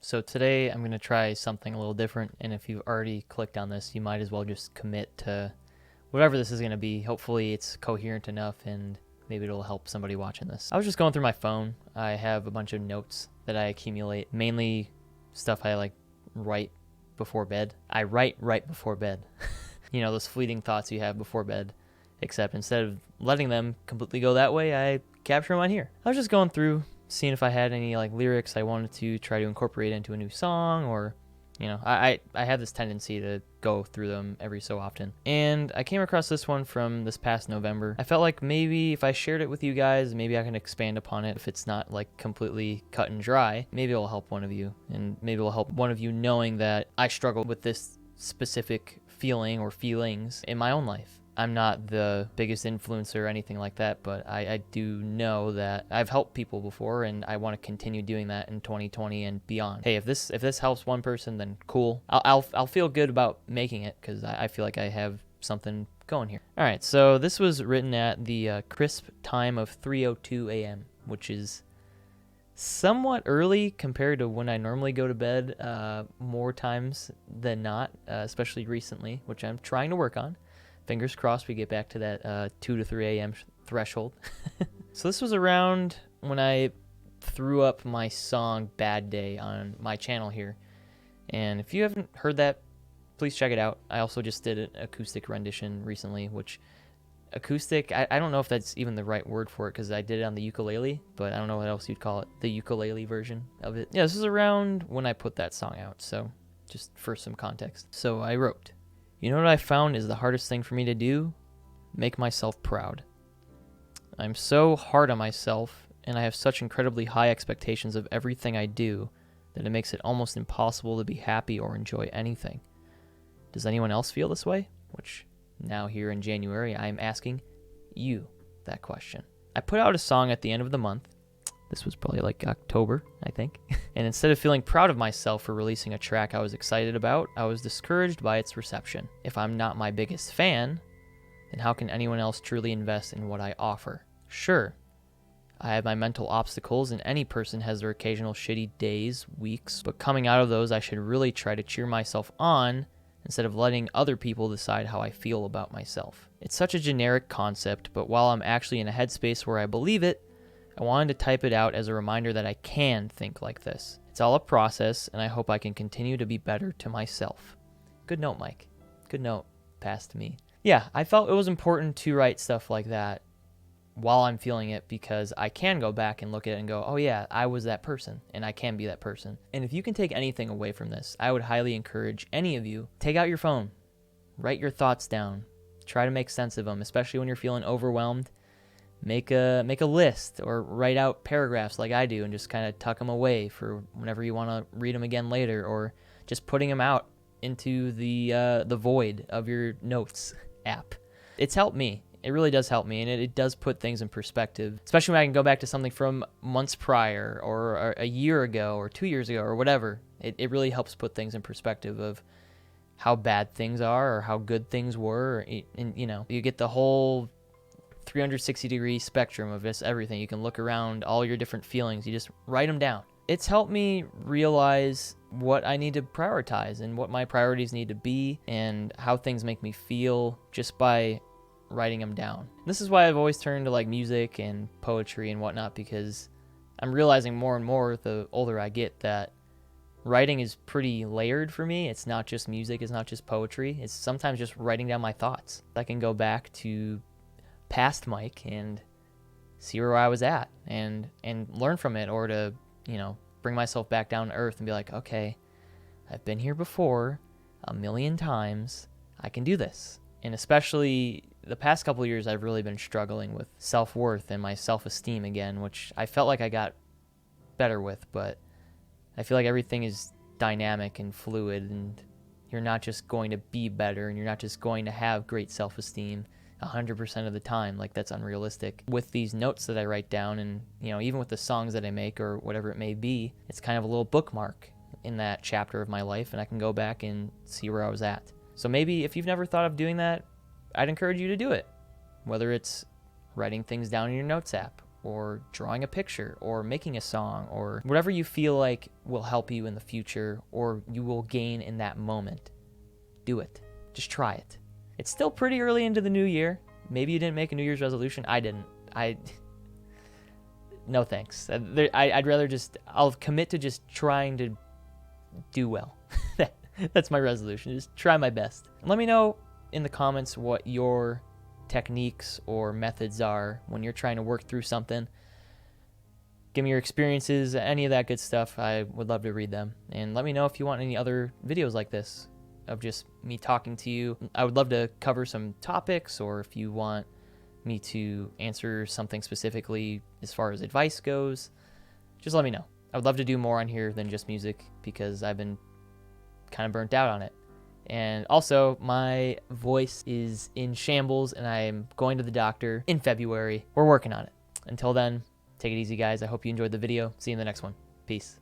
So today I'm going to try something a little different, and if you've already clicked on this, you might as well just commit to whatever this is going to be. Hopefully it's coherent enough and maybe it'll help somebody watching this. I was just going through my phone. I have a bunch of notes that I accumulate, mainly stuff I like write before bed. I write right before bed. You know, those fleeting thoughts you have before bed, except instead of letting them completely go that way, I capture them on here. I was just going through, seeing if I had any like lyrics I wanted to try to incorporate into a new song, or you know, I have this tendency to go through them every so often. And I came across this one from this past November. I felt like maybe if I shared it with you guys, maybe I can expand upon it. If it's not like completely cut and dry, maybe it'll help one of you, and maybe it'll help one of you knowing that I struggle with this specific feeling or feelings in my own life. I'm not the biggest influencer or anything like that, but I do know that I've helped people before, and I want to continue doing that in 2020 and beyond. Hey, if this helps one person, then cool. I'll feel good about making it because I feel like I have something going here. All right, so this was written at the crisp time of 3:02 a.m., which is somewhat early compared to when I normally go to bed more times than not, especially recently, which I'm trying to work on. Fingers crossed we get back to that 2 to 3 a.m. threshold. So this was around when I threw up my song Bad Day on my channel here. And if you haven't heard that, please check it out. I also just did an acoustic rendition recently, which acoustic, I don't know if that's even the right word for it because I did it on the ukulele, but I don't know what else you'd call it, the ukulele version of it. Yeah, this is around when I put that song out, so just for some context. So I wrote, "You know what I found is the hardest thing for me to do? Make myself proud. I'm so hard on myself, and I have such incredibly high expectations of everything I do that it makes it almost impossible to be happy or enjoy anything. Does anyone else feel this way?" Which, now here in January, I am asking you that question. I put out a song at the end of the month. This was probably like October, I think. And instead of feeling proud of myself for releasing a track I was excited about, I was discouraged by its reception. If I'm not my biggest fan, then how can anyone else truly invest in what I offer? Sure, I have my mental obstacles, and any person has their occasional shitty days, weeks, but coming out of those, I should really try to cheer myself on instead of letting other people decide how I feel about myself. It's such a generic concept, but while I'm actually in a headspace where I believe it, I wanted to type it out as a reminder that I can think like this. It's all a process, and I hope I can continue to be better to myself. Good note, Mike. Good note passed to me. Yeah, I felt it was important to write stuff like that while I'm feeling it because I can go back and look at it and go, oh yeah, I was that person, and I can be that person. And if you can take anything away from this, I would highly encourage any of you, take out your phone, write your thoughts down, try to make sense of them, especially when you're feeling overwhelmed. Make a list or write out paragraphs like I do and just kind of tuck them away for whenever you want to read them again later, or just putting them out into the void of your notes app. It's helped me. It really does help me, and it does put things in perspective, especially when I can go back to something from months prior or a year ago or 2 years ago or whatever. It really helps put things in perspective of how bad things are or how good things were. And you know, you get the whole 360-degree spectrum of just everything. You can look around all your different feelings. You just write them down. It's helped me realize what I need to prioritize and what my priorities need to be and how things make me feel just by writing them down. This is why I've always turned to like music and poetry and whatnot, because I'm realizing more and more the older I get that writing is pretty layered for me. It's not just music. It's not just poetry. It's sometimes just writing down my thoughts. I can go back to past Mike and see where I was at and learn from it, or to, you know, bring myself back down to earth and be like, okay, I've been here before a million times. I can do this. And especially the past couple of years, I've really been struggling with self-worth and my self-esteem again, which I felt like I got better with, but I feel like everything is dynamic and fluid, and you're not just going to be better, and you're not just going to have great self-esteem 100% of the time. Like, that's unrealistic. With these notes that I write down, and you know, even with the songs that I make or whatever it may be, it's kind of a little bookmark in that chapter of my life, and I can go back and see where I was at. So maybe if you've never thought of doing that, I'd encourage you to do it. Whether it's writing things down in your notes app, or drawing a picture or making a song or whatever you feel like will help you in the future or you will gain in that moment. Do it. Just try it. It's still pretty early into the new year. Maybe you didn't make a New Year's resolution. I didn't. No thanks. I'd rather I'll commit to just trying to do well. That's my resolution. Just try my best. And let me know in the comments what your techniques or methods are when you're trying to work through something. Give me your experiences, any of that good stuff. I would love to read them. And let me know if you want any other videos like this of just me talking to you. I would love to cover some topics, or if you want me to answer something specifically as far as advice goes, just let me know. I would love to do more on here than just music because I've been kind of burnt out on it. And also, my voice is in shambles and I'm going to the doctor in February. We're working on it. Until then, take it easy, guys. I hope you enjoyed the video. See you in the next one. Peace.